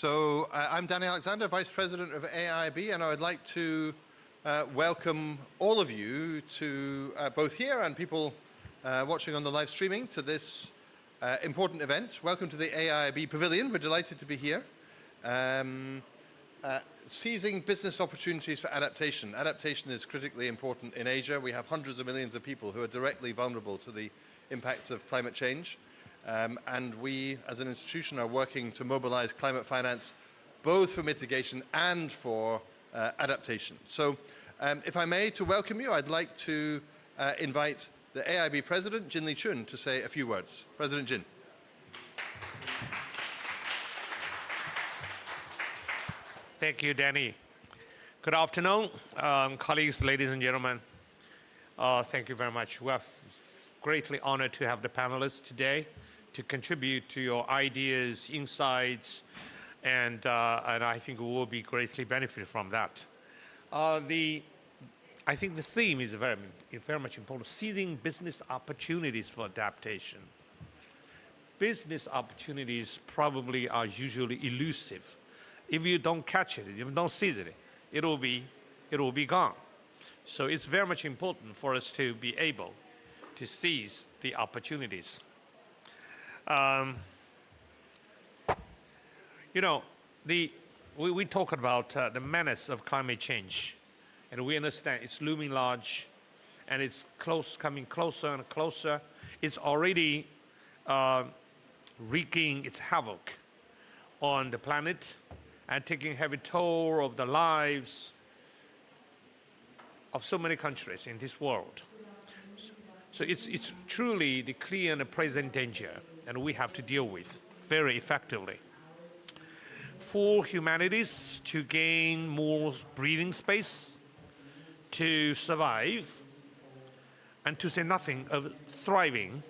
I'm Danny Alexander, Vice President of AIIB, and I would like to welcome all of you to both here and people watching on the live streaming to this important event. Welcome to the AIIB Pavilion. We're delighted to be here. Seizing business opportunities for adaptation. Adaptation is critically important in Asia. We have hundreds of millions of people who are directly vulnerable to the impacts of climate change. And we, as an institution, are working to mobilize climate finance both for mitigation and for adaptation. So, if I may, to welcome you, I'd like to invite the AIIB President, Jin Lichun, to say a few words. President Jin. Thank you, Danny. Good afternoon, colleagues, ladies and gentlemen. Thank you very much. We are greatly honored to have the panelists today to contribute to your ideas, insights, and I think we will be greatly benefited from that. I think the theme is very much important, seizing business opportunities for adaptation. Business opportunities probably are usually elusive. If you don't catch it, if you don't seize it, it will be gone. So it's very much important for us to be able to seize the opportunities. You know, we talk about the menace of climate change, and we understand it's looming large, and it's coming closer and closer. It's already wreaking its havoc on the planet and taking heavy toll of the lives of so many countries in this world. So it's truly the clear and the present danger, and we have to deal with very effectively. For humanities to gain more breathing space, to survive, and to say nothing of thriving,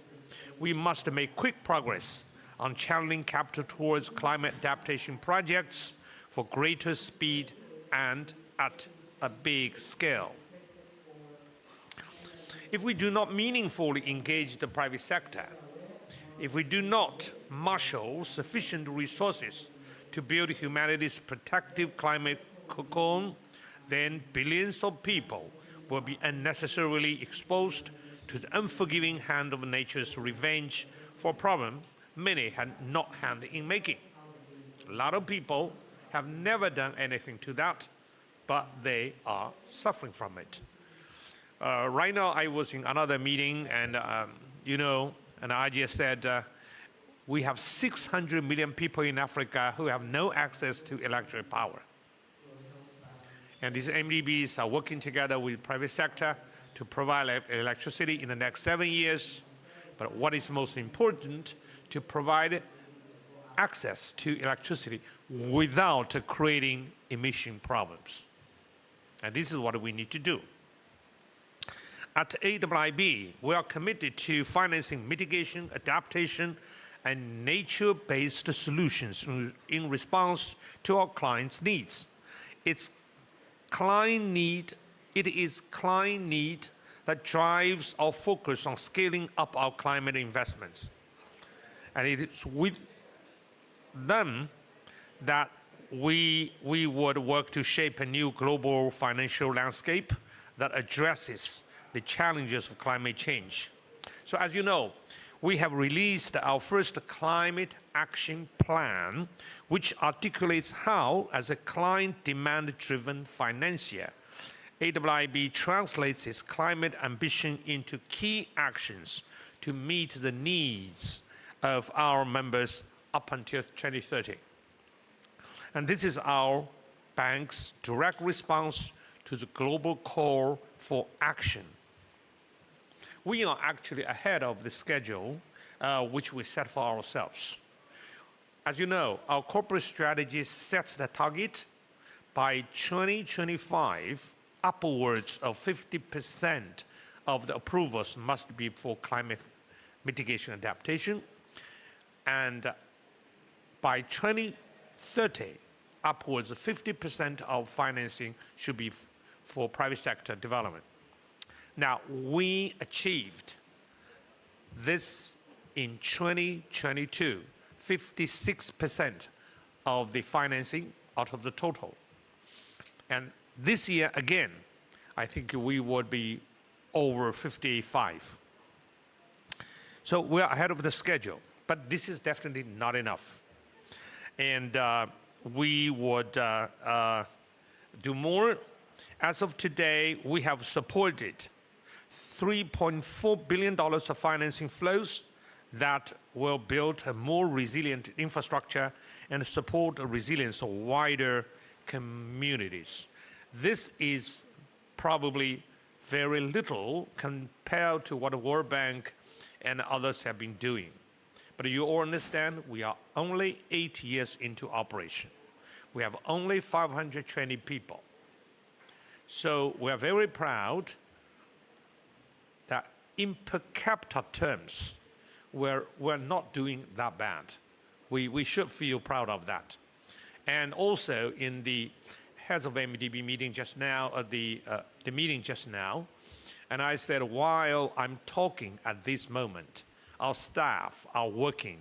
we must make quick progress on channeling capital towards climate adaptation projects for greater speed and at a big scale. If we do not meaningfully engage the private sector, if we do not marshal sufficient resources to build humanity's protective climate cocoon, then billions of people will be unnecessarily exposed to the unforgiving hand of nature's revenge for a problem many had not hand in making. A lot of people have never done anything to that, but they are suffering from it. Right now, I was in another meeting, and and I just said, we have 600 million people in Africa who have no access to electric power. And these MDBs are working together with the private sector to provide electricity in the next 7 years. But what is most important, to provide access to electricity without creating emission problems. And this is what we need to do. At AIIB, we are committed to financing mitigation, adaptation, and nature-based solutions in response to our clients' needs. It is client need that drives our focus on scaling up our climate investments. And it is with them that we would work to shape a new global financial landscape that addresses the challenges of climate change. So as you know, we have released our first climate action plan, which articulates how, as a client demand-driven financier, AIIB translates its climate ambition into key actions to meet the needs of our members up until 2030. And this is our bank's direct response to the global call for action. We are actually ahead of the schedule which we set for ourselves. As you know, our corporate strategy sets the target by 2025, upwards of 50% of the approvals must be for climate mitigation adaptation. And by 2030, upwards of 50% of financing should be for private sector development. Now, we achieved this in 2022, 56% of the financing out of the total. And this year, again, I think we would be over 55. So we're ahead of the schedule, but this is definitely not enough. And we would do more. As of today, we have supported $3.4 billion of financing flows that will build a more resilient infrastructure and support the resilience of wider communities. This is probably very little compared to what the World Bank and others have been doing. But you all understand we are only 8 years into operation. We have only 520 people. So we are very proud that in per capita terms, we're not doing that bad. We should feel proud of that. And also in the heads of MDB meeting just now, the meeting just now, and I said while I'm talking at this moment, our staff are working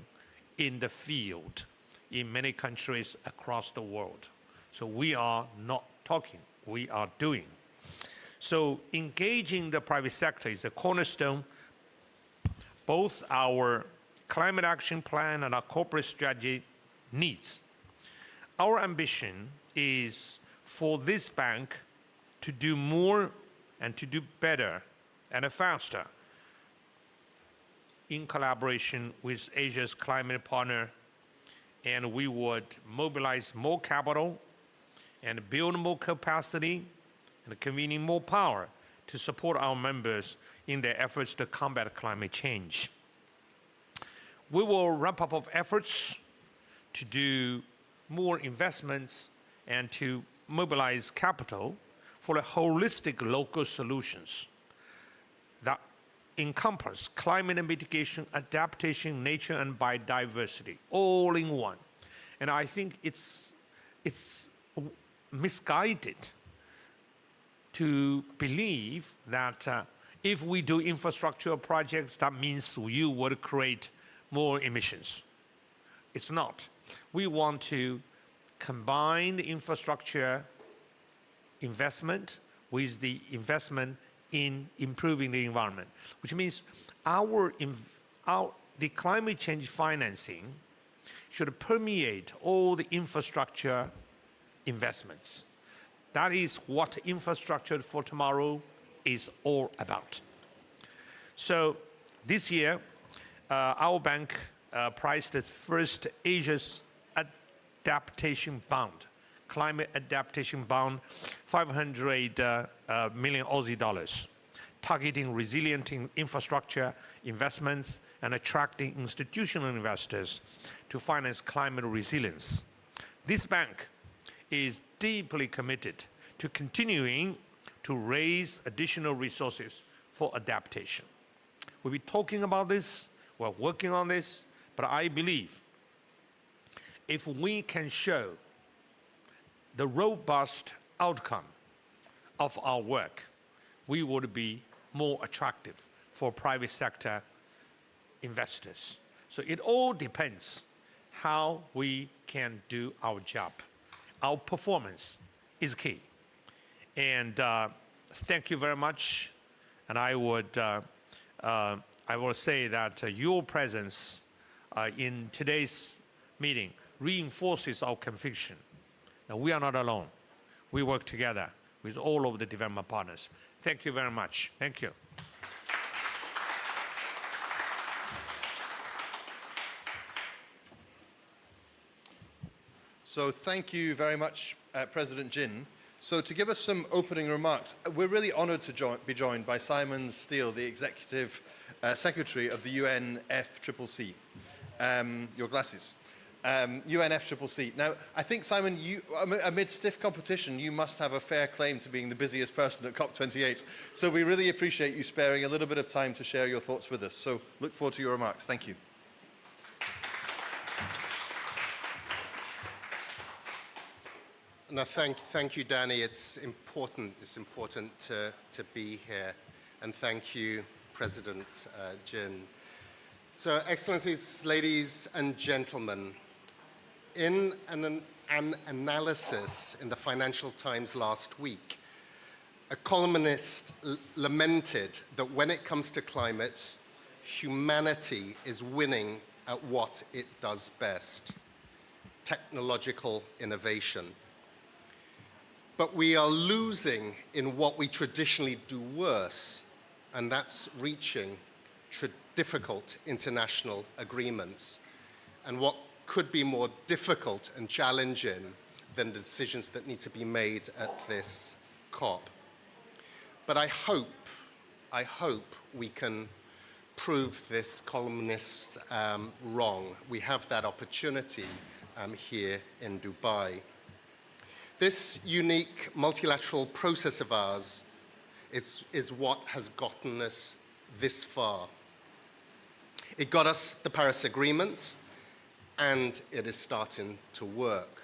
in the field in many countries across the world. So we are not talking, we are doing. So engaging the private sector is the cornerstone. Both our climate action plan and our corporate strategy needs. Our ambition is for this bank to do more and to do better and faster in collaboration with Asia's climate partner, and we would mobilize more capital and build more capacity and convening more power to support our members in their efforts to combat climate change. We will ramp up of efforts to do more investments and to mobilize capital for a holistic local solutions that encompass climate mitigation, adaptation, nature, and biodiversity, all in one. And I think it's misguided to believe that if we do infrastructure projects, that means you would create more emissions. It's not. We want to combine the infrastructure investment with the investment in improving the environment, which means the climate change financing should permeate all the infrastructure investments. That is what infrastructure for tomorrow is all about. So this year, our bank priced its first Asia's adaptation bond, climate adaptation bond, 500 million Aussie dollars, targeting resilient infrastructure investments and attracting institutional investors to finance climate resilience. This bank is deeply committed to continuing to raise additional resources for adaptation. We'll be talking about this, we're working on this, but I believe if we can show the robust outcome of our work, we would be more attractive for private sector investors. So it all depends how we can do our job. Our performance is key. And thank you very much. And I will say that your presence in today's meeting reinforces our conviction that we are not alone. We work together with all of the development partners. Thank you very much. Thank you. So thank you very much, President Jin. So to give us some opening remarks, we're really honored to be joined by Simon Steele, the Executive Secretary of the UNFCCC. Your glasses. UNFCCC. Now, I think, Simon, you, amid stiff competition, you must have a fair claim to being the busiest person at COP28. So we really appreciate you sparing a little bit of time to share your thoughts with us. So look forward to your remarks. Thank you. No, thank you, Danny. It's important to be here. And thank you, President Jin. So, Excellencies, ladies and gentlemen, in an analysis in the Financial Times last week, a columnist lamented that when it comes to climate, humanity is winning at what it does best, technological innovation. But we are losing in what we traditionally do worse, and that's reaching difficult international agreements, and what could be more difficult and challenging than the decisions that need to be made at this COP. But I hope we can prove this columnist wrong. We have that opportunity here in Dubai. This unique multilateral process of ours is what has gotten us this far. It got us the Paris Agreement, and it is starting to work.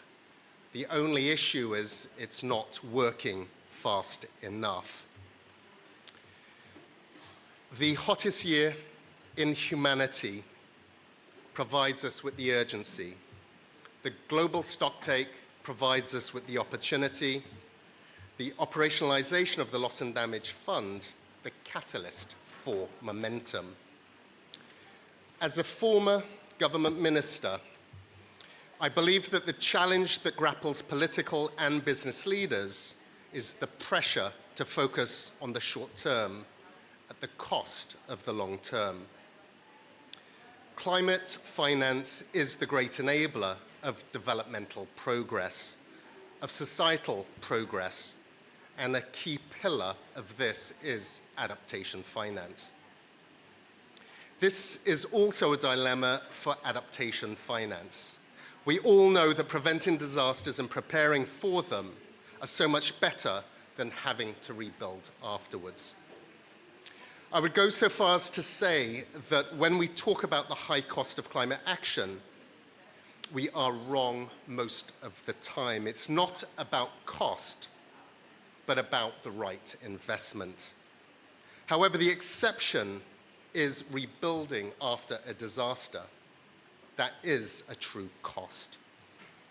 The only issue is it's not working fast enough. The hottest year in humanity provides us with the urgency. The global stocktake provides us with the opportunity. The operationalization of the Loss and Damage Fund, the catalyst for momentum. As a former government minister, I believe that the challenge that grapples political and business leaders is the pressure to focus on the short term at the cost of the long term. Climate finance is the great enabler of developmental progress, of societal progress, and a key pillar of this is adaptation finance. This is also a dilemma for adaptation finance. We all know that preventing disasters and preparing for them are so much better than having to rebuild afterwards. I would go so far as to say that when we talk about the high cost of climate action, we are wrong most of the time. It's not about cost, but about the right investment. However, the exception is rebuilding after a disaster. That is a true cost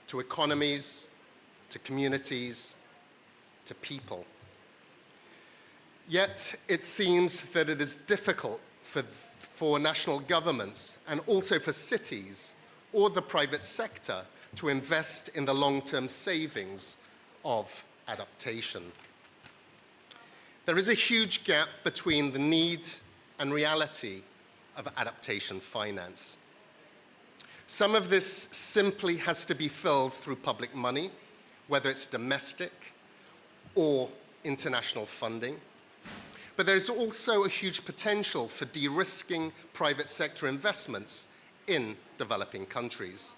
to economies, to communities, to people. Yet it seems that it is difficult for national governments and also for cities or the private sector to invest in the long-term savings of adaptation. There is a huge gap between the need and reality of adaptation finance. Some of this simply has to be filled through public money, whether it's domestic or international funding. But there's also a huge potential for de-risking private sector investments in developing countries.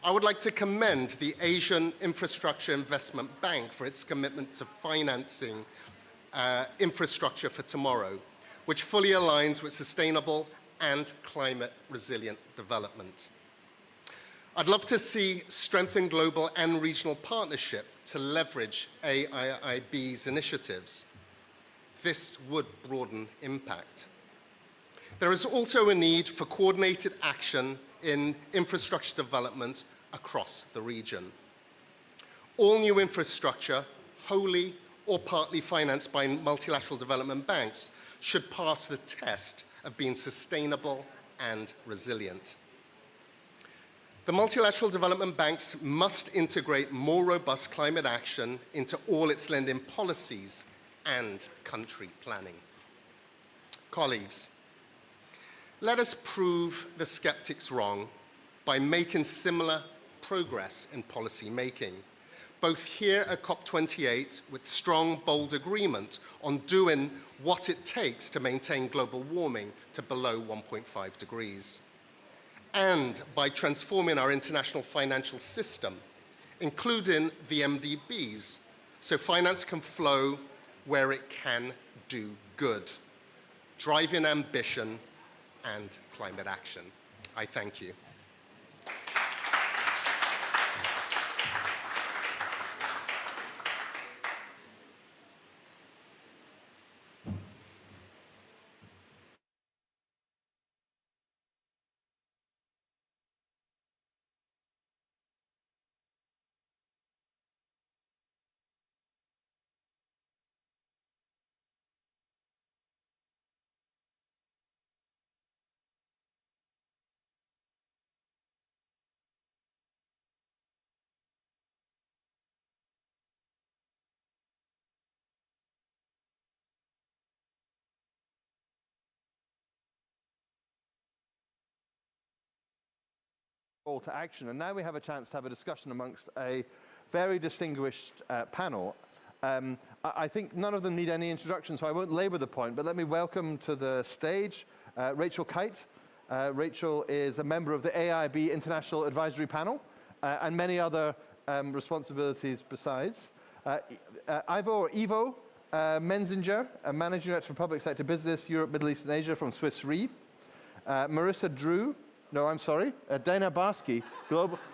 I would like to commend the Asian Infrastructure Investment Bank for its commitment to financing infrastructure for tomorrow, which fully aligns with sustainable and climate resilient development. I'd love to see strengthened global and regional partnership to leverage AIIB's initiatives. This would broaden impact. There is also a need for coordinated action in infrastructure development across the region. All new infrastructure, wholly or partly financed by multilateral development banks, should pass the test of being sustainable and resilient. The multilateral development banks must integrate more robust climate action into all its lending policies and country planning. Colleagues, let us prove the skeptics wrong by making similar progress in policy making, both here at COP28 with strong, bold agreement on doing what it takes to maintain global warming to below 1.5 degrees, and by transforming our international financial system, including the MDBs, so finance can flow where it can do good, driving ambition and climate action. I thank you. call to action. And now we have a chance to have a discussion amongst a very distinguished panel. I think none of them need any introduction, so I won't labor the point, but let me welcome to the stage Rachel Kite. Rachel is a member of the AIIB International Advisory Panel and many other responsibilities besides. Ivo Menzinger, a Managing Director for Public Sector Business, Europe, Middle East and Asia from Swiss Re. Marissa Drew, Dana Barsky,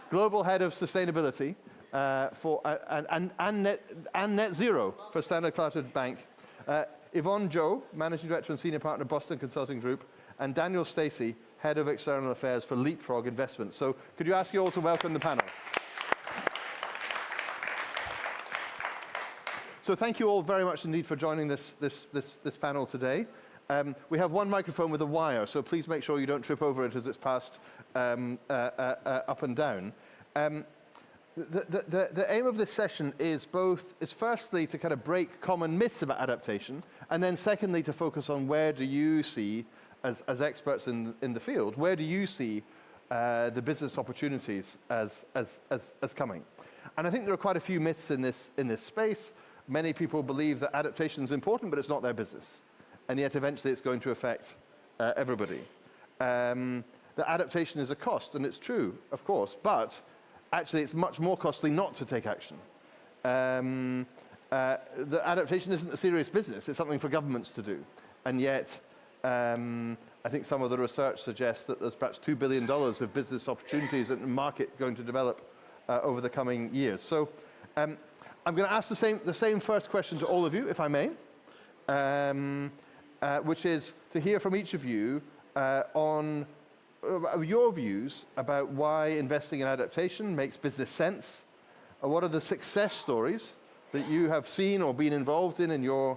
Global Head of Sustainability and Net Zero for Standard Chartered Bank. Yvonne Zhou, Managing Director and Senior Partner, Boston Consulting Group, and Daniel Stacey, Head of External Affairs for Leapfrog Investments. So could you ask you all to welcome the panel? So thank you all very much indeed for joining this panel today. We have one microphone with a wire, so please make sure you don't trip over it as it's passed up and down. The aim of this session is firstly to kind of break common myths about adaptation, and then secondly to focus on where do you see, as experts in the field, where do you see the business opportunities as coming? And I think there are quite a few myths in this space. Many people believe that adaptation is important, but it's not their business, and yet eventually it's going to affect everybody. That adaptation is a cost, and it's true, of course, but actually it's much more costly not to take action. The adaptation isn't a serious business, it's something for governments to do, and yet I think some of the research suggests that there's perhaps $2 billion of business opportunities in the market going to develop over the coming years. So I'm going to ask the same first question to all of you, if I may, which is to hear from each of you on your views about why investing in adaptation makes business sense. What are the success stories that you have seen or been involved in your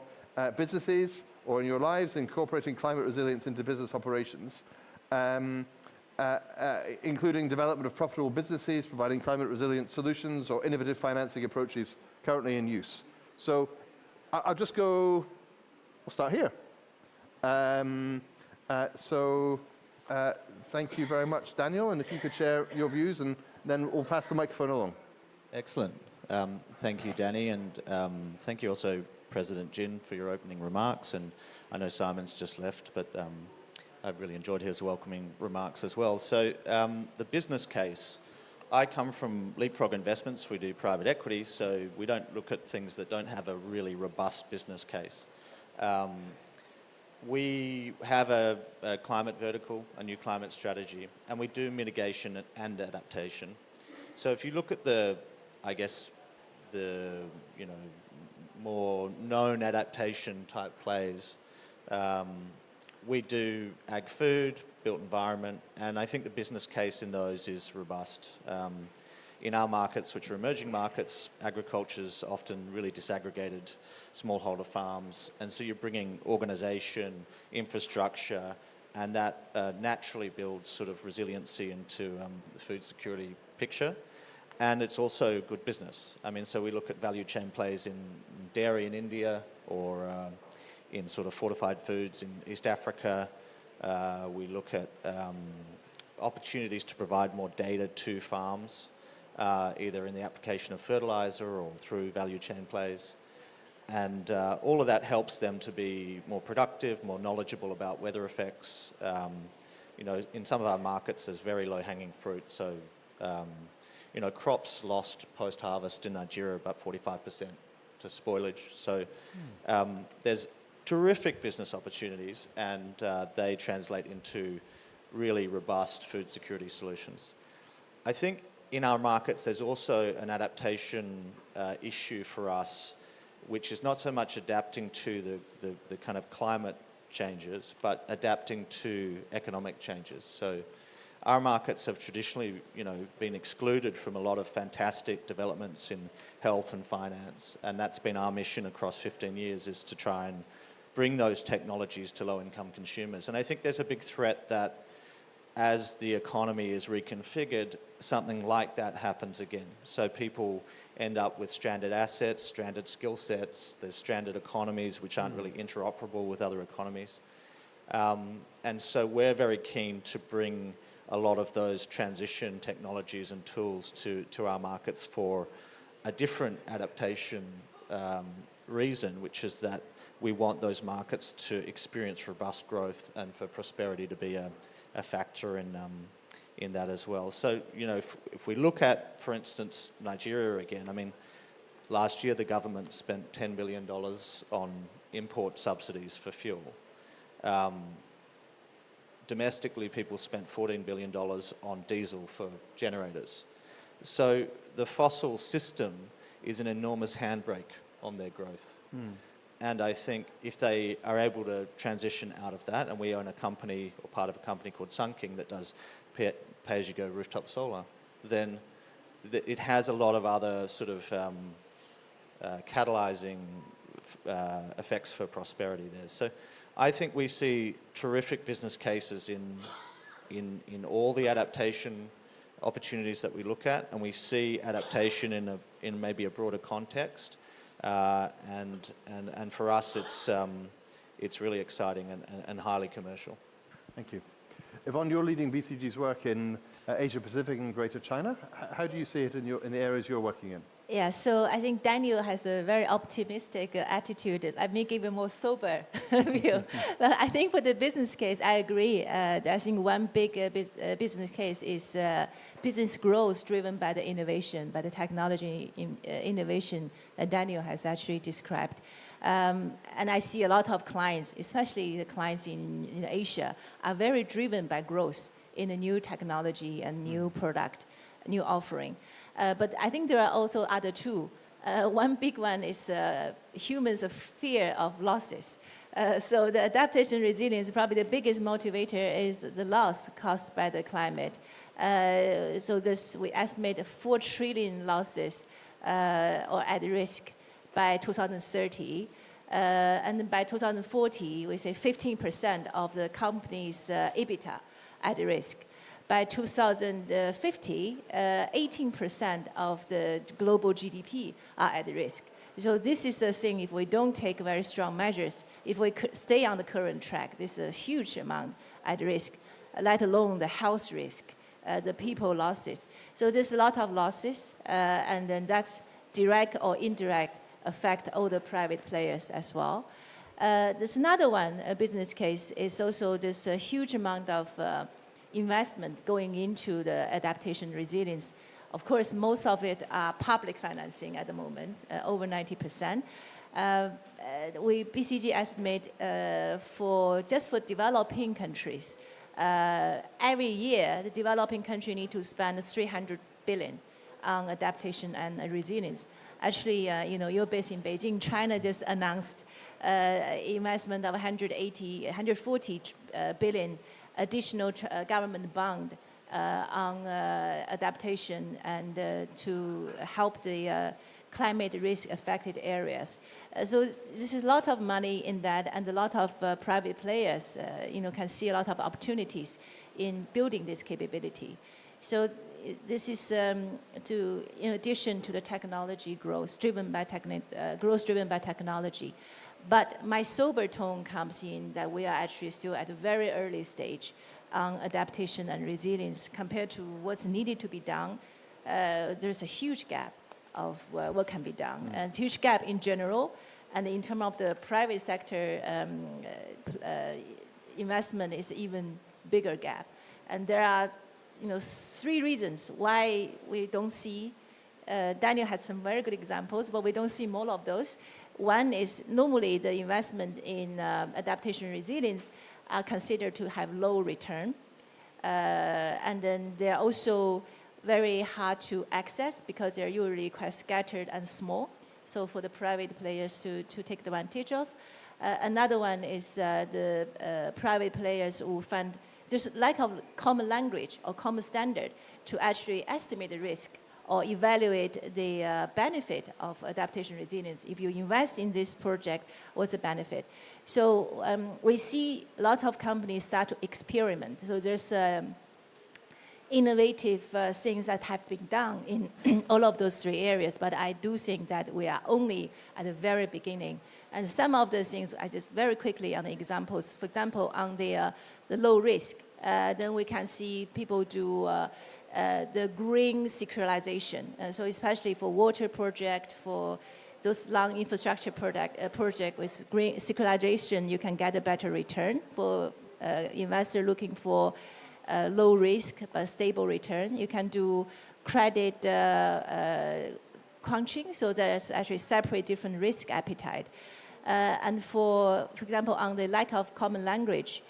businesses or in your lives incorporating climate resilience into business operations, including development of profitable businesses, providing climate resilient solutions or innovative financing approaches currently in use. So we'll start here. Thank you very much, Daniel, and if you could share your views, and then we'll pass the microphone along. Excellent. Thank you, Danny, and thank you also, President Jin, for your opening remarks. And I know Simon's just left, but I've really enjoyed his welcoming remarks as well. So the business case, I come from Leapfrog Investments. We do private equity, so we don't look at things that don't have a really robust business case. We have a climate vertical, a new climate strategy, and we do mitigation and adaptation. So if you look at the more known adaptation type plays, we do ag food, built environment, and I think the business case in those is robust. In our markets, which are emerging markets, agriculture is often really disaggregated, smallholder farms, and so you're bringing organisation, infrastructure, and that naturally builds sort of resiliency into the food security picture. And it's also good business. I mean, so we look at value chain plays in dairy in India or in sort of fortified foods in East Africa. We look at opportunities to provide more data to farms, either in the application of fertilizer or through value chain plays. And all of that helps them to be more productive, more knowledgeable about weather effects. In some of our markets, there's very low-hanging fruit. So, crops lost post-harvest in Nigeria about 45% to spoilage. So there's terrific business opportunities, and they translate into really robust food security solutions. I think in our markets, there's also an adaptation issue for us, which is not so much adapting to the kind of climate changes, but adapting to economic changes. So our markets have traditionally, been excluded from a lot of fantastic developments in health and finance, and that's been our mission across 15 years, is to try and bring those technologies to low-income consumers. And I think there's a big threat that as the economy is reconfigured, something like that happens again. So people end up with stranded assets, stranded skill sets, there's stranded economies which aren't really interoperable with other economies. And so we're very keen to bring a lot of those transition technologies and tools to our markets for a different adaptation reason, which is that we want those markets to experience robust growth and for prosperity to be a factor in that as well. So, you know, if we look at, for instance, Nigeria again, I mean, last year the government spent $10 billion on import subsidies for fuel. Domestically, people spent $14 billion on diesel for generators. So the fossil system is an enormous handbrake on their growth. And I think if they are able to transition out of that, and we own a company or part of a company called Sun King that does pay-as-you-go rooftop solar, then it has a lot of other sort of catalyzing effects for prosperity there. So I think we see terrific business cases in all the adaptation opportunities that we look at, and we see adaptation in maybe a broader context. And for us, it's really exciting and highly commercial. Thank you. Yvonne, you're leading BCG's work in Asia Pacific and Greater China. How do you see it in the areas you're working in? Yeah, so I think Daniel has a very optimistic attitude. Let me give a more sober view. But I think for the business case, I agree. I think one big business case is business growth driven by the innovation, by the technology innovation that Daniel has actually described. And I see a lot of clients, especially the clients in Asia, are very driven by growth in a new technology and new product, new offering. But I think there are also other two. One big one is humans' fear of losses. So the adaptation resilience, probably the biggest motivator is the loss caused by the climate. So we estimate 4 trillion losses or at risk by 2030. And by 2040, we say 15% of the company's EBITDA at risk. By 2050, 18% of the global GDP are at risk. So this is the thing, if we don't take very strong measures, if we could stay on the current track, this is a huge amount at risk, let alone the health risk, the people losses. So there's a lot of losses, and then that's direct or indirect affect all the private players as well. There's another one, a business case, is also this huge amount of investment going into the adaptation resilience. Of course, most of it are public financing at the moment, over 90%. BCG estimate for developing countries, every year the developing country need to spend 300 billion on adaptation and resilience. Actually, you're based in Beijing. China just announced investment of 140 billion additional government bond on adaptation and to help the climate risk affected areas. So this is a lot of money in that, and a lot of private players can see a lot of opportunities in building this capability. So this is in addition to the technology growth driven by technology. But my sober tone comes in that we are actually still at a very early stage on adaptation and resilience compared to what's needed to be done. There's a huge gap of what can be done, and huge gap in general, and in terms of the private sector investment is even bigger gap. And there are 3 reasons why we don't see. Daniel has some very good examples, but we don't see more of those. One is normally the investment in adaptation resilience are considered to have low return. And then they're also very hard to access because they're usually quite scattered and small. So for the private players to take advantage of. Another one is the private players who find there's lack of common language or common standard to actually estimate the risk or evaluate the benefit of adaptation resilience. If you invest in this project, what's the benefit? So we see a lot of companies start to experiment. So there's innovative things that have been done in all of those 3 areas, but I do think that we are only at the very beginning. And some of the things, I just very quickly on the examples, for example, on the low risk then we can see people do the green securitization. So especially for water project, for those long infrastructure project with green securitization, you can get a better return for investor looking for low risk but stable return. You can do credit crunching, so there's actually separate different risk appetite. And for example, on the lack of common language,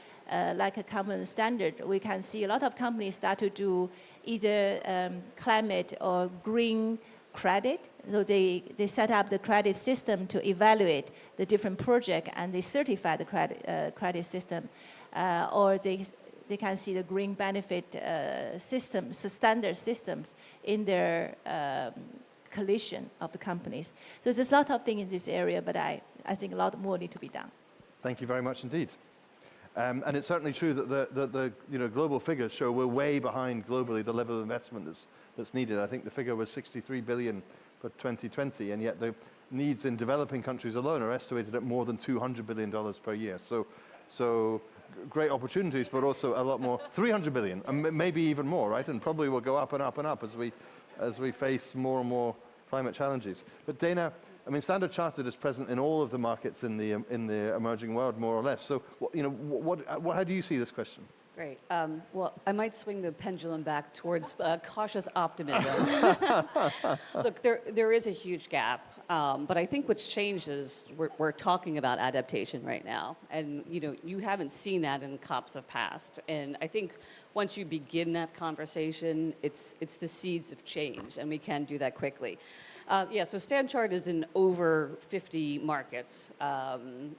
like a common standard, we can see a lot of companies start to do either climate or green credit. So they set up the credit system to evaluate the different project, and they certify the credit system. Or they can see the green benefit systems, the standard systems in their coalition of the companies. So there's a lot of things in this area, but I think a lot more need to be done. Thank you very much indeed. And it's certainly true that the global figures show we're way behind globally the level of investment that's needed. I think the figure was 63 billion for 2020, and yet the needs in developing countries alone are estimated at more than $200 billion per year. So great opportunities, but also a lot more, 300 billion, and maybe even more, right? And probably will go up and up and up as we face more and more climate challenges. But Dana, I mean, Standard Chartered is present in all of the markets in the emerging world, more or less. So, how do you see this question? Great. Well, I might swing the pendulum back towards cautious optimism. Look, there is a huge gap, but I think what's changed is we're talking about adaptation right now, and you haven't seen that in COPs of past. And I think once you begin that conversation, it's the seeds of change, and we can do that quickly. So Standard Chartered is in over 50 markets,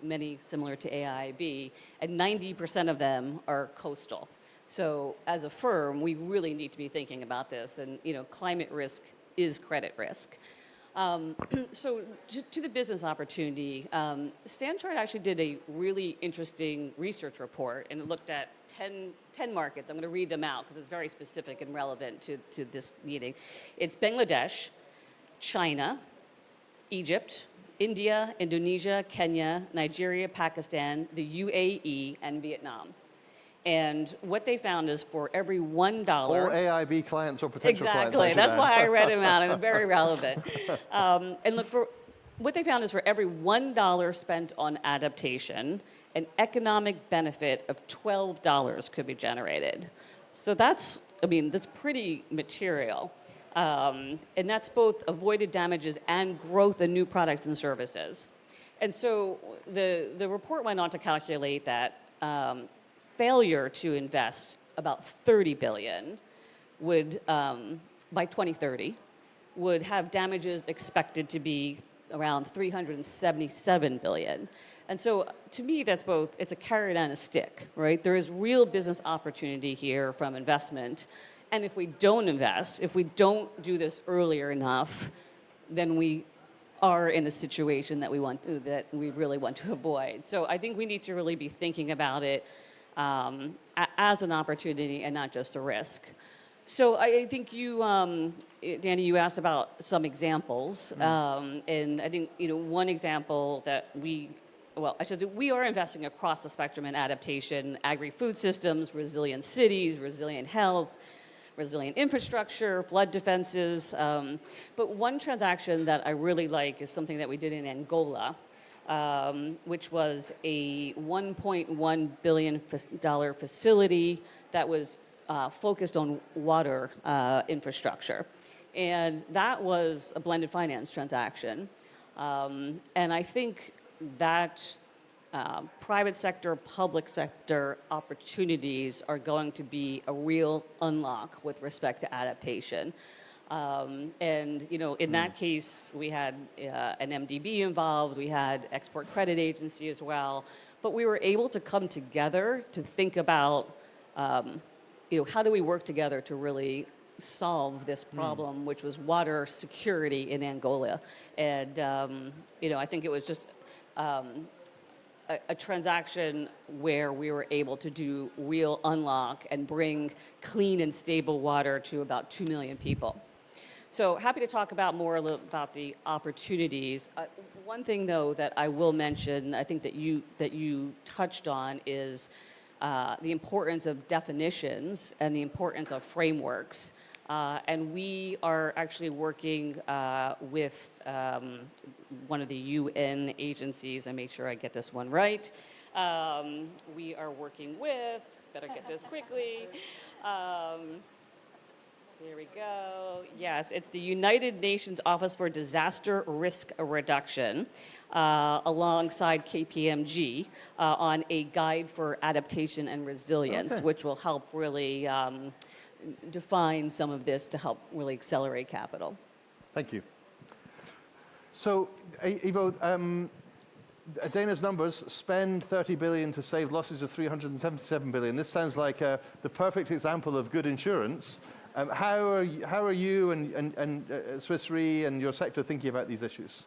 many similar to AIIB, and 90% of them are coastal. So as a firm, we really need to be thinking about this, and climate risk is credit risk. So to the business opportunity, Standard Chartered actually did a really interesting research report, and it looked at 10 markets. I'm going to read them out because it's very specific and relevant to this meeting. It's Bangladesh, China, Egypt, India, Indonesia, Kenya, Nigeria, Pakistan, the UAE, and Vietnam. And what they found is for every $1... All AIB clients or potential clients. Exactly. That's why I read them out. I'm very relevant. And look, for what they found is for every $1 spent on adaptation, an economic benefit of $12 could be generated. So that's pretty material. And that's both avoided damages and growth in new products and services. And so the report went on to calculate that failure to invest about $30 billion would, by 2030, would have damages expected to be around $377 billion. And so to me, that's both, it's a carrot and a stick, right? There is real business opportunity here from investment. And if we don't invest, if we don't do this earlier enough, then we are in a situation that we really want to avoid. So I think we need to really be thinking about it as an opportunity and not just a risk. So I think you, Danny, you asked about some examples, and I think one example that we are investing across the spectrum in adaptation, agri-food systems, resilient cities, resilient health, resilient infrastructure, flood defenses. But one transaction that I really like is something that we did in Angola, which was a $1.1 billion facility that was focused on water infrastructure. And that was a blended finance transaction. And I think that private sector, public sector opportunities are going to be a real unlock with respect to adaptation. And in that case, we had an MDB involved, we had Export Credit Agency as well, but we were able to come together to think about, how do we work together to really solve this problem, which was water security in Angola. And, I think it was just a transaction where we were able to do real unlock and bring clean and stable water to about 2 million people. So happy to talk about more about the opportunities. One thing, though, that I will mention, I think that you touched on, is the importance of definitions and the importance of frameworks. And we are actually working with one of the UN agencies. I make sure I get this one right. We are working with, better get this quickly. Here we go. Yes, it's the United Nations Office for Disaster Risk Reduction, alongside KPMG, on a guide for adaptation and resilience, which will help really define some of this to help really accelerate capital. Thank you. So, Ivo, Dana's numbers: spend 30 billion to save losses of 377 billion. This sounds like the perfect example of good insurance. How are you and Swiss Re and your sector thinking about these issues?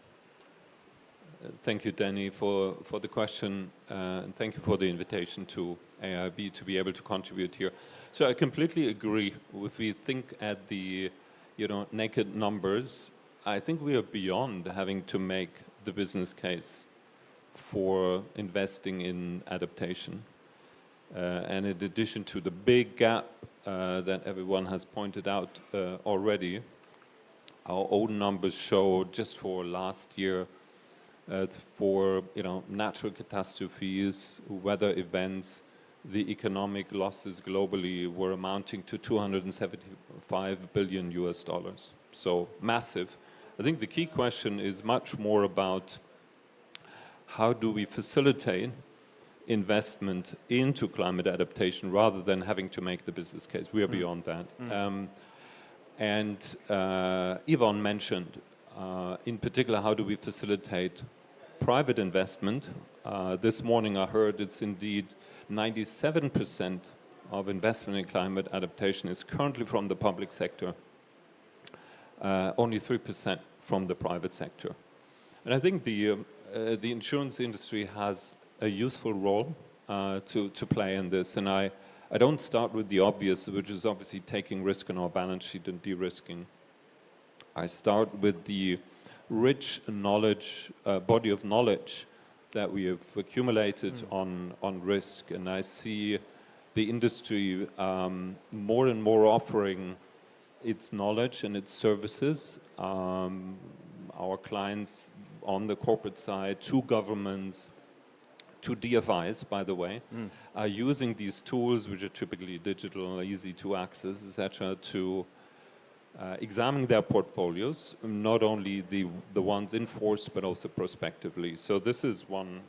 Thank you, Danny, for the question, and thank you for the invitation to AIIB to be able to contribute here. So I completely agree. If we think at the naked numbers, I think we are beyond having to make the business case for investing in adaptation. And in addition to the big gap that everyone has pointed out already, our own numbers show just for last year, for natural catastrophes, weather events, the economic losses globally were amounting to $275 billion US. So massive. I think the key question is much more about how do we facilitate investment into climate adaptation rather than having to make the business case. We are beyond that. And Yvonne mentioned, in particular, how do we facilitate private investment? This morning I heard it's indeed 97% of investment in climate adaptation is currently from the public sector, only 3% from the private sector. And I think the insurance industry has a useful role to play in this. And I don't start with the obvious, which is obviously taking risk on our balance sheet and de-risking. I start with the rich knowledge, body of knowledge that we have accumulated on risk. And I see the industry more and more offering its knowledge and its services. Our clients on the corporate side, to governments, to DFIs, by the way, are using these tools, which are typically digital, easy to access, etc., to examine their portfolios, not only the ones in force, but also prospectively. So this is one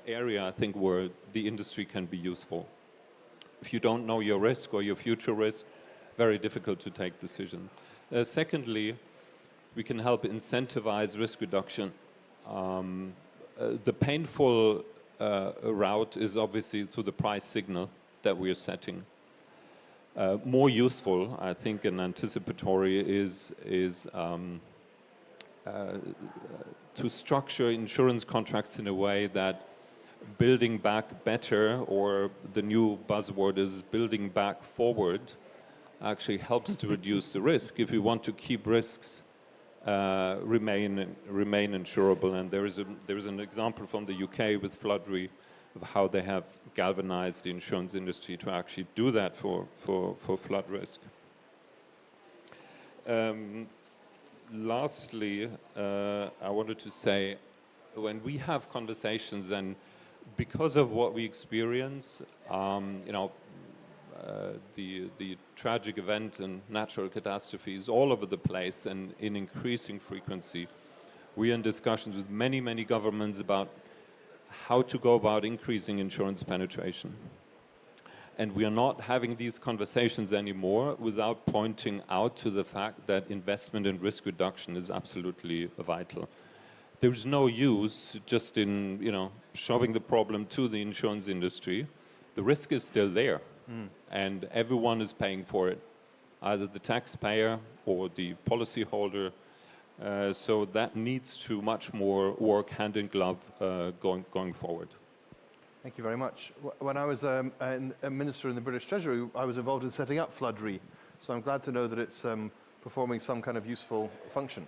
area, I think, where the industry can be useful. If you don't know your risk or your future risk, very difficult to take decisions. Secondly, we can help incentivize risk reduction. The painful route is obviously through the price signal that we are setting. More useful, I think, and anticipatory is to structure insurance contracts in a way that building back better, or the new buzzword is building back forward, actually helps to reduce the risk if we want to keep risks remain insurable. And there is an example from the UK with Flood Re of how they have galvanized the insurance industry to actually do that for flood risk. Lastly, I wanted to say, when we have conversations, and because of what we experience, the tragic event and natural catastrophes all over the place and in increasing frequency, we are in discussions with many, many governments about how to go about increasing insurance penetration. And we are not having these conversations anymore without pointing out to the fact that investment in risk reduction is absolutely vital. There's no use just in shoving the problem to the insurance industry. The risk is still there, and everyone is paying for it, either the taxpayer or the policyholder. So that needs to much more work hand in glove going forward. Thank you very much. When I was a minister in the British Treasury, I was involved in setting up Flood Re. So I'm glad to know that it's performing some kind of useful function.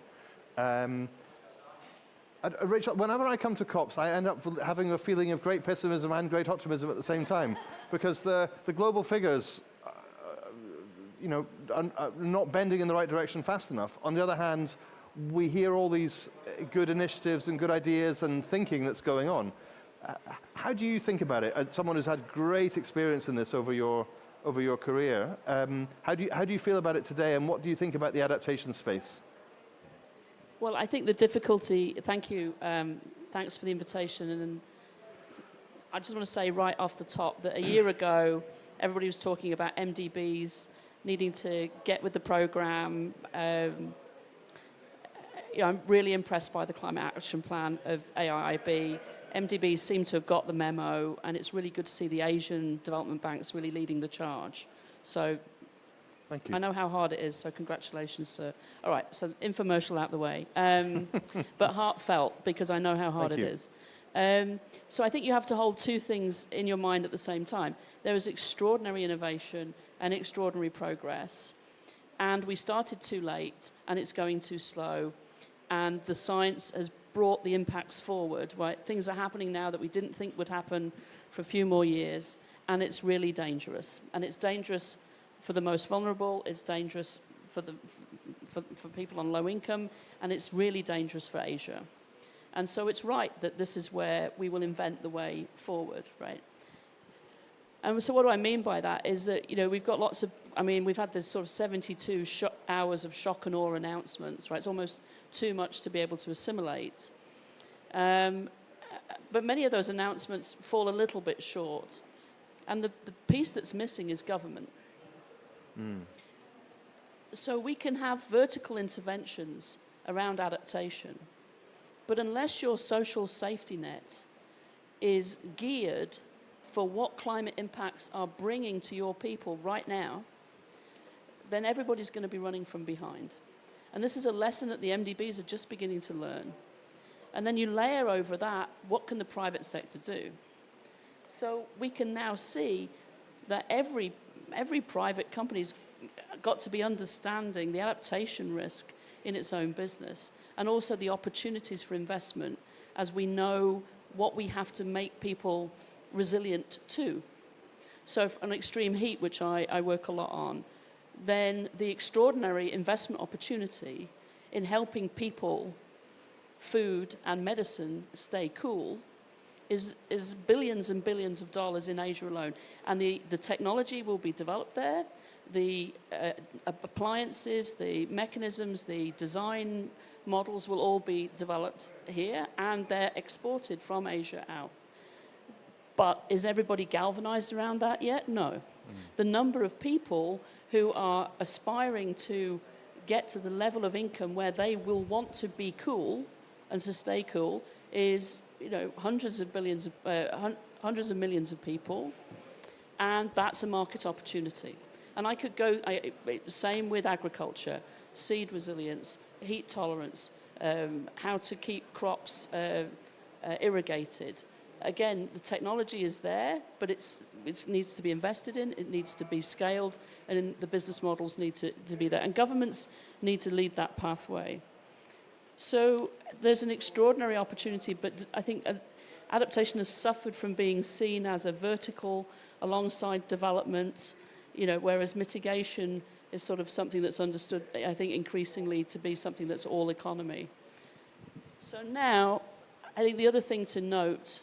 Rachel, whenever I come to COPs, I end up having a feeling of great pessimism and great optimism at the same time, because the global figures, are not bending in the right direction fast enough. On the other hand, we hear all these good initiatives and good ideas and thinking that's going on. How do you think about it? As someone who's had great experience in this over your career, how do you feel about it today, and what do you think about the adaptation space? Well, I think the difficulty, thank you, thanks for the invitation, and I just want to say right off the top that a year ago, everybody was talking about MDBs needing to get with the program. I'm really impressed by the Climate Action Plan of AIIB. MDBs seem to have got the memo, and it's really good to see the Asian development banks really leading the charge. So Thank you. I know how hard it is, so congratulations, sir. All right, so infomercial out the way. But heartfelt, because I know how hard Thank it you. is. So I think you have to hold two things in your mind at the same time. There is extraordinary innovation and extraordinary progress, and we started too late, and it's going too slow, and the science has brought the impacts forward, right? Things are happening now that we didn't think would happen for a few more years, and it's really dangerous. And it's dangerous for the most vulnerable, it's dangerous for people on low income, and it's really dangerous for Asia. And so it's right that this is where we will invent the way forward, right? And so what do I mean by that is that, we've got lots of, we've had this sort of 72 hours of shock and awe announcements, right? It's almost too much to be able to assimilate. But many of those announcements fall a little bit short. And the piece that's missing is government. So we can have vertical interventions around adaptation, but unless your social safety net is geared for what climate impacts are bringing to your people right now, then everybody's going to be running from behind. And this is a lesson that the MDBs are just beginning to learn. And then you layer over that, what can the private sector do? So we can now see that every private company's got to be understanding the adaptation risk in its own business, and also the opportunities for investment as we know what we have to make people resilient to. So for an extreme heat, which I work a lot on, then the extraordinary investment opportunity in helping people, food and medicine stay cool is billions and billions of dollars in Asia alone. And the technology will be developed there, the appliances, the mechanisms, the design models will all be developed here, and they're exported from Asia out. But is everybody galvanized around that yet? No. The number of people who are aspiring to get to the level of income where they will want to be cool and to stay cool is, hundreds of millions of people, and that's a market opportunity. And I could go, same with agriculture, seed resilience, heat tolerance, how to keep crops irrigated. Again, the technology is there, but it needs to be invested in, it needs to be scaled, and the business models need to be there. And governments need to lead that pathway. So there's an extraordinary opportunity, but I think adaptation has suffered from being seen as a vertical alongside development, whereas mitigation is sort of something that's understood, I think, increasingly to be something that's all economy. So now, I think the other thing to note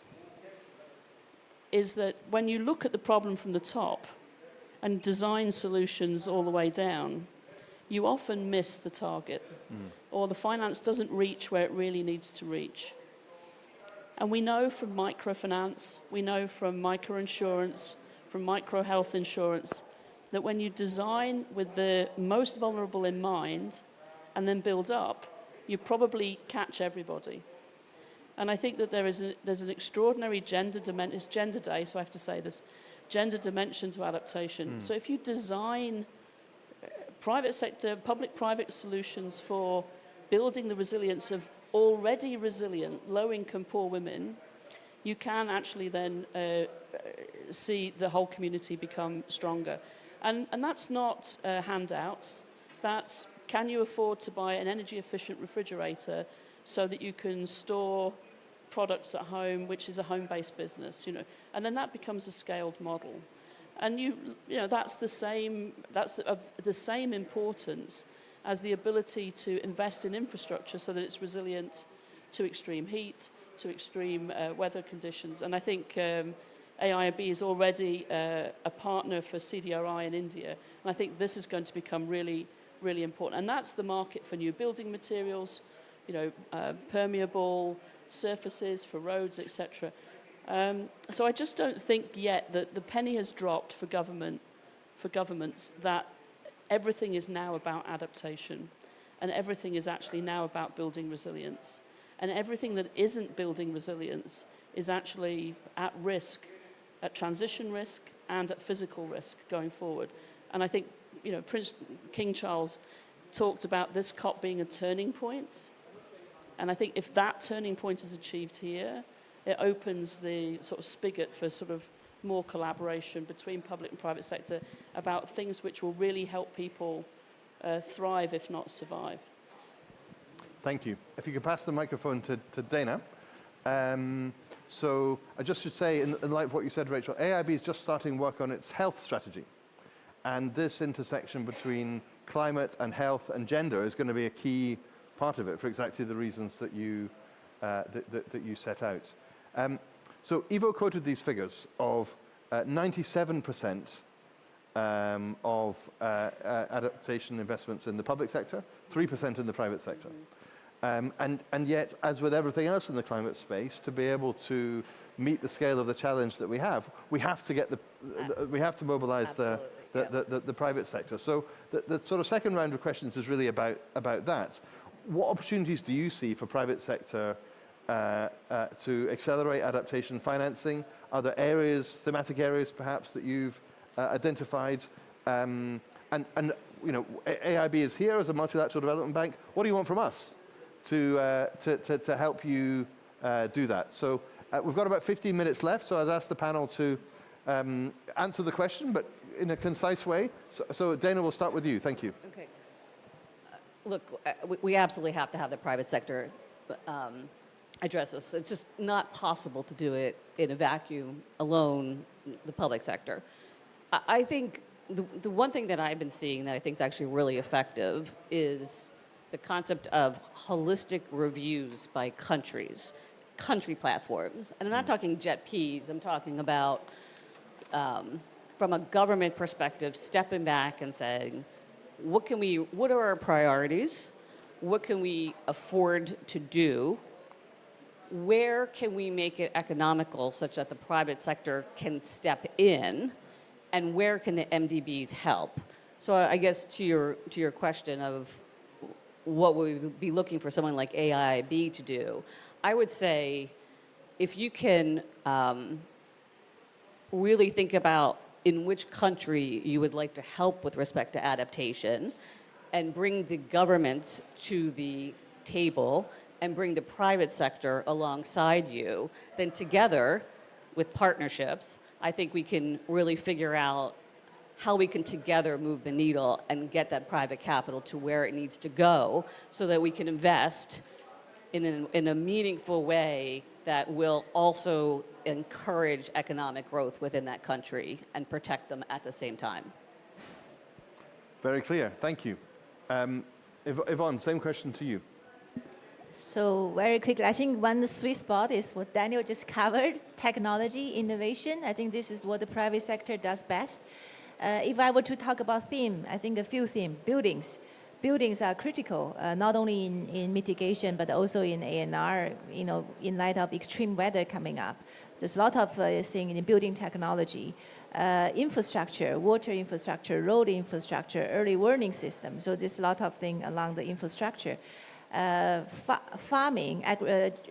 is that when you look at the problem from the top and design solutions all the way down, you often miss the target, or the finance doesn't reach where it really needs to reach. And we know from microfinance, we know from microinsurance, from micro health insurance, that when you design with the most vulnerable in mind and then build up, you probably catch everybody. And I think that there's an extraordinary gender dimension. It's Gender Day, so I have to say this, gender dimension to adaptation. So if you design private sector, public-private solutions for building the resilience of already resilient, low-income, poor women, you can actually then see the whole community become stronger. And that's not handouts. That's, can you afford to buy an energy-efficient refrigerator so that you can store products at home, which is a home-based business, you know, and then that becomes a scaled model. And you know, that's of the same importance as the ability to invest in infrastructure so that it's resilient to extreme heat, to extreme weather conditions. And I think AIIB is already a partner for CDRI in India. And I think this is going to become really, really important. And that's the market for new building materials, you know, permeable surfaces for roads, etc. So I just don't think yet that the penny has dropped for governments that everything is now about adaptation, and everything is actually now about building resilience. And everything that isn't building resilience is actually at risk, at transition risk and at physical risk going forward. And I think, you know, King Charles talked about this COP being a turning point. And I think if that turning point is achieved here, it opens the sort of spigot for sort of more collaboration between public and private sector about things which will really help people thrive, if not survive. Thank you. If you could pass the microphone to Dana. So I just should say, in light of what you said, Rachel, AIIB is just starting work on its health strategy. And this intersection between climate and health and gender is going to be a key part of it for exactly the reasons that you, that you set out. So Ivo quoted these figures of 97% of adaptation investments in the public sector, 3% in the private sector. And yet, as with everything else in the climate space, to be able to meet the scale of the challenge that we have to get we have to mobilize the private sector. So the sort of second round of questions is really about that. What opportunities do you see for private sector to accelerate adaptation financing? Are there areas, thematic areas perhaps, that you've identified? And you know, AIIB is here as a multilateral development bank. What do you want from us to help you do that? So we've got about 15 minutes left, so I'd ask the panel to answer the question, but in a concise way. So Dana, we'll start with you. Thank you. Okay. Look, we absolutely have to have the private sector address this. It's just not possible to do it in a vacuum alone, the public sector. I think the one thing that I've been seeing that I think is actually really effective is the concept of holistic reviews by countries, country platforms. And I'm not talking jet peas, I'm talking about, from a government perspective, stepping back and saying, what are our priorities? What can we afford to do? Where can we make it economical such that the private sector can step in? And where can the MDBs help? So I guess to your question of what we would be looking for someone like AIIB to do, I would say if you can really think about in which country you would like to help with respect to adaptation and bring the government to the table and bring the private sector alongside you, then together with partnerships, I think we can really figure out how we can together move the needle and get that private capital to where it needs to go so that we can invest in a meaningful way that will also encourage economic growth within that country and protect them at the same time. Very clear. Thank you. Yvonne, same question to you. So very quickly, I think one sweet spot is what Daniel just covered, technology, innovation. I think this is what the private sector does best. If I were to talk about theme, I think a few themes. Buildings. Buildings are critical, not only in mitigation, but also in A&R, you know, in light of extreme weather coming up. There's a lot of things in building technology. Infrastructure, water infrastructure, road infrastructure, early warning system. So there's a lot of things along the infrastructure. Farming,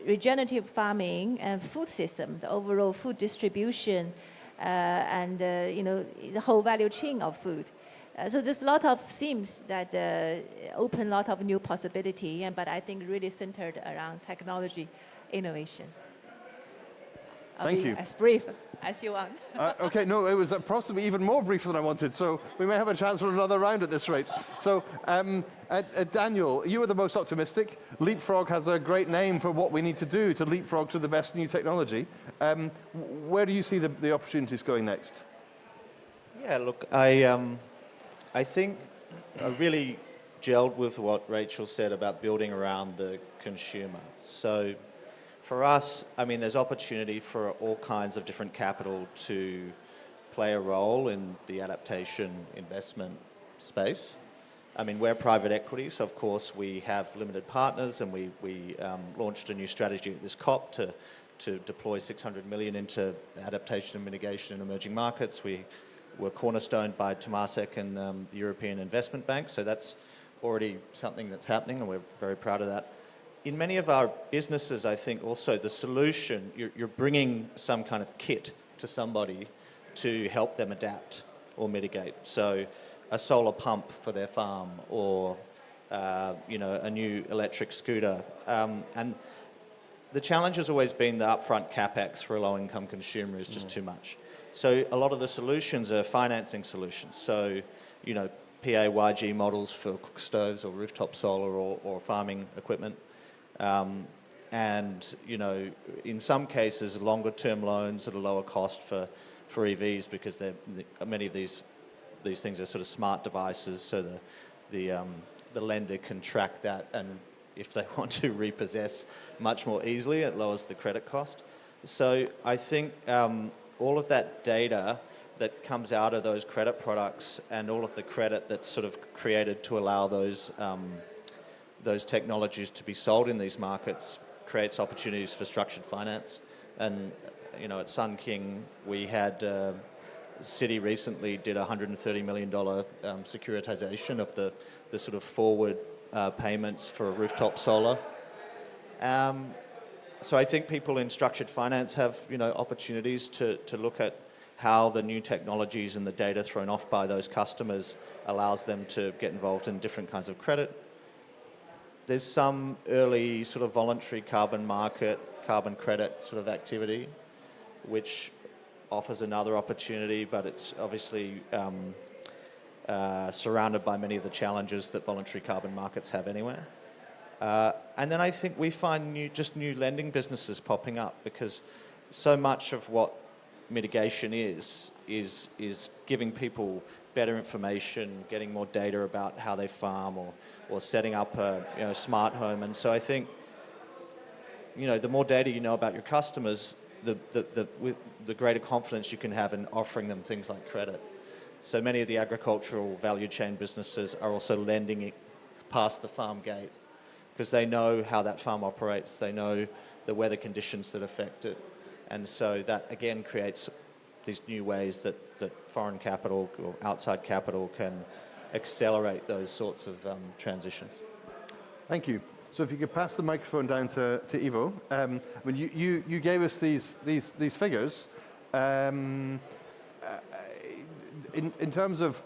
regenerative farming, and food system, the overall food distribution, and you know, the whole value chain of food. So there's a lot of themes that open a lot of new possibility, but I think really centered around technology innovation. Thank you. As brief. as you want. Okay, no, it was possibly even more brief than I wanted, so we may have a chance for another round at this rate. So, Daniel, you were the most optimistic. Leapfrog has a great name for what we need to do to leapfrog to the best new technology. Where do you see the opportunities going next? Yeah, look, I think I really gelled with what Rachel said about building around the consumer. So for us, I mean, there's opportunity for all kinds of different capital to play a role in the adaptation investment space. I mean, we're private equity, so of course we have limited partners, and we launched a new strategy at this COP to deploy 600 million into adaptation and mitigation in emerging markets. We were cornerstoned by Temasek and the European Investment Bank, so that's already something that's happening, and we're very proud of that. In many of our businesses, I think also the solution, you're bringing some kind of kit to somebody to help them adapt or mitigate. So a solar pump for their farm, or a new electric scooter. And the challenge has always been the upfront capex for a low-income consumer is just too much. So a lot of the solutions are financing solutions. So, PAYG models for cook stoves or rooftop solar or farming equipment. And, in some cases, longer-term loans at a lower cost for EVs, because many of these things are sort of smart devices, so the lender can track that, and if they want to repossess much more easily, it lowers the credit cost. So I think all of that data that comes out of those credit products and all of the credit that's sort of created to allow those technologies to be sold in these markets creates opportunities for structured finance. And at Sun King, we had Citi recently did a $130 million securitization of the sort of forward payments for rooftop solar. So I think people in structured finance have opportunities to look at how the new technologies and the data thrown off by those customers allows them to get involved in different kinds of credit. There's some early sort of voluntary carbon market, carbon credit sort of activity, which offers another opportunity, but it's obviously surrounded by many of the challenges that voluntary carbon markets have anyway. And then I think we find new lending businesses popping up, because so much of what mitigation is giving people better information, getting more data about how they farm, or setting up a smart home. And so I think the more data you know about your customers, the greater confidence you can have in offering them things like credit. So many of the agricultural value chain businesses are also lending it past the farm gate, because they know how that farm operates, they know the weather conditions that affect it. And so that, again, creates these new ways that foreign capital or outside capital can accelerate those sorts of transitions. Thank you. So if you could pass the microphone down to Ivo. You gave us these figures. In terms of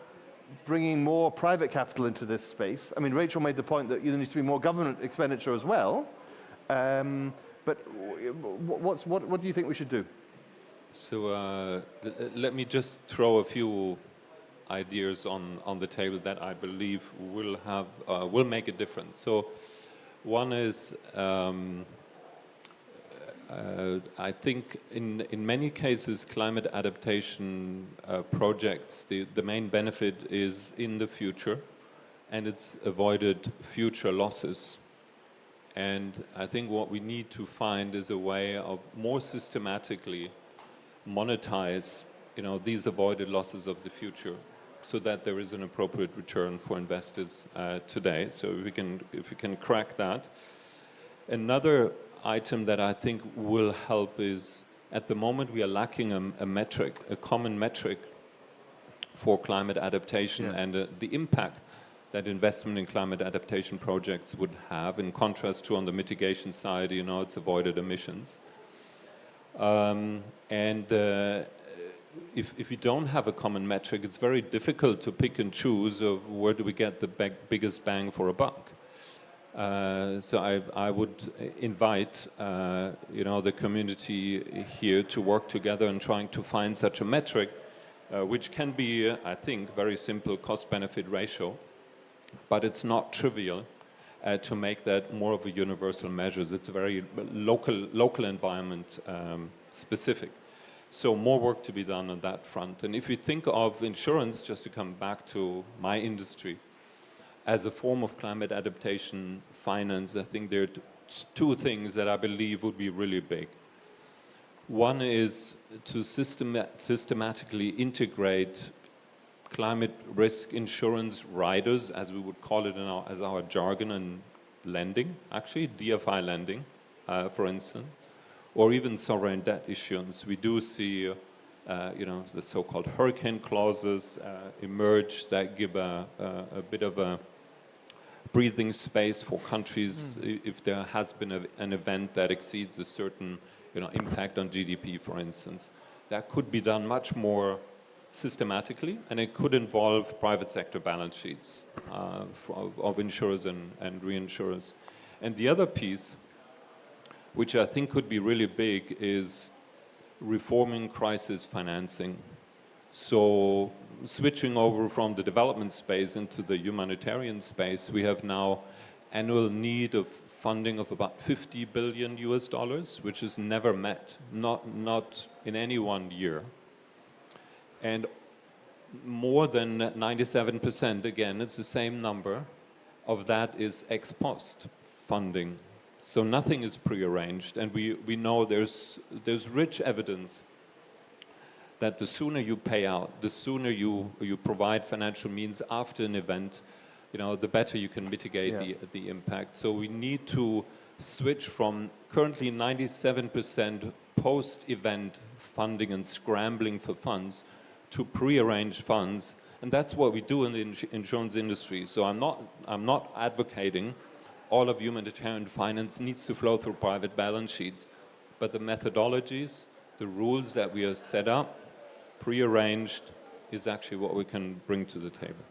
bringing more private capital into this space, I mean, Rachel made the point that there needs to be more government expenditure as well. But what do you think we should do? So let me just throw a few ideas on the table that I believe will make a difference. So one is I think in many cases climate adaptation projects, the main benefit is in the future, and it's avoided future losses. And I think what we need to find is a way of more systematically monetize these avoided losses of the future, so that there is an appropriate return for investors today. So if we can crack that. Another item that I think will help is, at the moment we are lacking a common metric for climate adaptation and the impact that investment in climate adaptation projects would have, in contrast to on the mitigation side, it's avoided emissions. If you don't have a common metric, it's very difficult to pick and choose of where do we get the biggest bang for a buck. So I would invite the community here to work together in trying to find such a metric, which can be, I think, very simple cost-benefit ratio, but it's not trivial to make that more of a universal measure. It's a very local environment specific. So more work to be done on that front. And if you think of insurance, just to come back to my industry, as a form of climate adaptation finance, I think there are two things that I believe would be really big. One is to systematically integrate climate risk insurance riders, as we would call it as our jargon, and lending, actually, DFI lending, for instance, or even sovereign debt issuance. We do see the so-called hurricane clauses emerge that give a bit of a breathing space for countries if there has been an event that exceeds a certain impact on GDP, for instance. That could be done much more systematically, and it could involve private sector balance sheets of insurers and reinsurers. And the other piece, which I think could be really big, is reforming crisis financing. So switching over from the development space into the humanitarian space, we have now annual need of funding of about $50 billion, which is never met, not in any one year. And more than 97%, again, it's the same number, of that is ex post funding. So nothing is prearranged, and we know there's rich evidence that the sooner you pay out, the sooner you provide financial means after an event, the better you can mitigate the impact. So we need to switch from currently 97% post-event funding and scrambling for funds to prearranged funds, and that's what we do in the insurance industry. So I'm not advocating all of humanitarian finance needs to flow through private balance sheets, but the methodologies, the rules that we have set up, prearranged, is actually what we can bring to the table.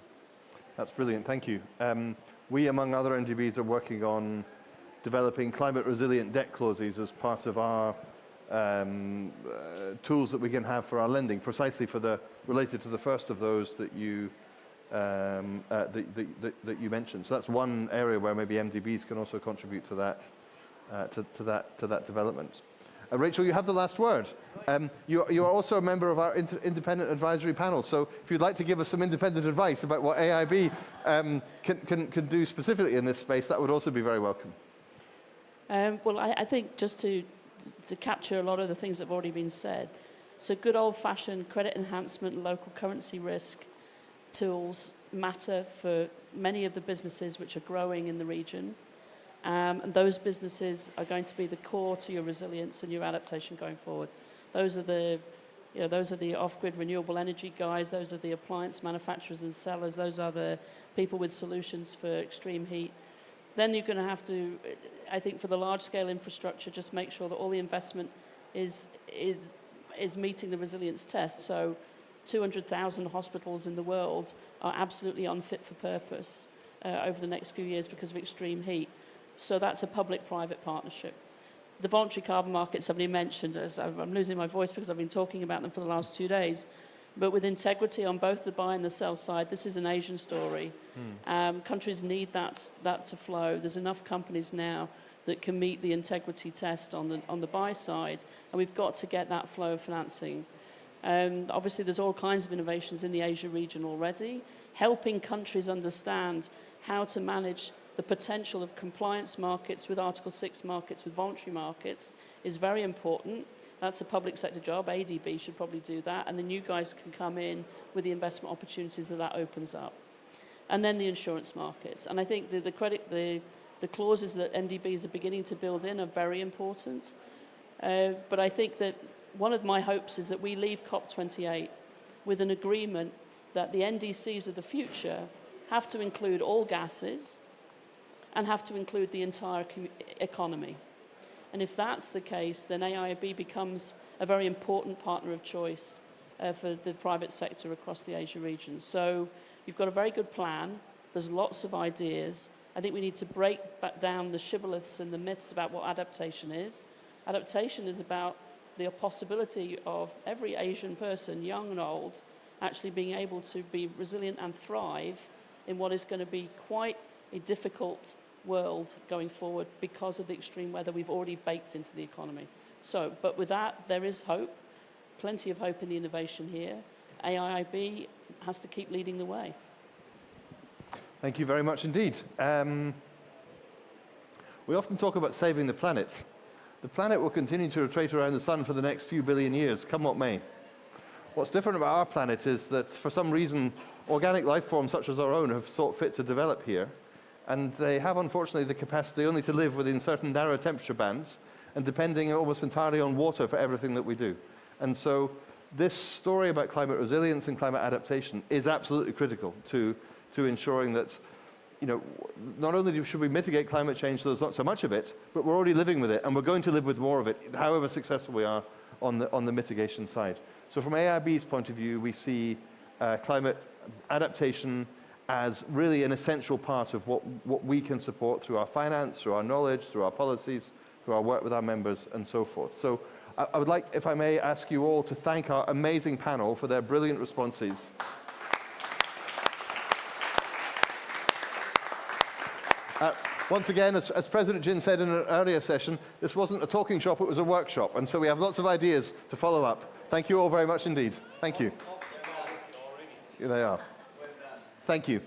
That's brilliant, thank you. We, among other NGBs, are working on developing climate resilient debt clauses as part of our tools that we can have for our lending, precisely related to the first of those that you that you mentioned. So that's one area where maybe MDBs can also contribute to that to that development. Rachel, you have the last word. You are also a member of our independent advisory panel. So if you'd like to give us some independent advice about what AIIB can do specifically in this space, that would also be very welcome. Well, I think just to capture a lot of the things that have already been said, so good old-fashioned credit enhancement, local currency risk tools matter for many of the businesses which are growing in the region. And those businesses are going to be the core to your resilience and your adaptation going forward. Those are the off-grid renewable energy guys. Those are the appliance manufacturers and sellers. Those are the people with solutions for extreme heat. Then you're going to have to, I think, for the large-scale infrastructure, just make sure that all the investment is meeting the resilience test. So 200,000 hospitals in the world are absolutely unfit for purpose over the next few years because of extreme heat. So that's a public-private partnership. The voluntary carbon market, somebody mentioned, as I'm losing my voice because I've been talking about them for the last 2 days, but with integrity on both the buy and the sell side, this is an Asian story. Countries need that to flow. There's enough companies now that can meet the integrity test on the buy side, and we've got to get that flow of financing. Obviously, there's all kinds of innovations in the Asia region already, helping countries understand how to manage the potential of compliance markets with Article 6 markets, with voluntary markets, is very important. That's a public sector job. ADB should probably do that. And then you guys can come in with the investment opportunities that opens up. And then the insurance markets. And I think the clauses that MDBs are beginning to build in are very important. But I think that one of my hopes is that we leave COP28 with an agreement that the NDCs of the future have to include all gases and have to include the entire economy. And if that's the case, then AIIB becomes a very important partner of choice for the private sector across the Asia region. So you've got a very good plan. There's lots of ideas. I think we need to break back down the shibboleths and the myths about what adaptation is. Adaptation is about the possibility of every Asian person, young and old, actually being able to be resilient and thrive in what is going to be quite a difficult world going forward because of the extreme weather we've already baked into the economy. So, but with that, there is hope, plenty of hope in the innovation here. AIIB has to keep leading the way. Thank you very much indeed. We often talk about saving the planet. The planet will continue to rotate around the sun for the next few billion years, come what may. What's different about our planet is that for some reason, organic life forms such as our own have sought fit to develop here, and they have unfortunately the capacity only to live within certain narrow temperature bands and depending almost entirely on water for everything that we do. And so this story about climate resilience and climate adaptation is absolutely critical to ensuring that, you know, not only should we mitigate climate change so there's not so much of it, but we're already living with it, and we're going to live with more of it, however successful we are on the mitigation side. So from AIIB's point of view, we see climate adaptation as really an essential part of what we can support through our finance, through our knowledge, through our policies, through our work with our members, and so forth. So I would like, if I may, ask you all to thank our amazing panel for their brilliant responses. Once again, as President Jin said in an earlier session, this wasn't a talking shop, it was a workshop, and so we have lots of ideas to follow up. Thank you all very much indeed. Thank you. Here they are. Thank you.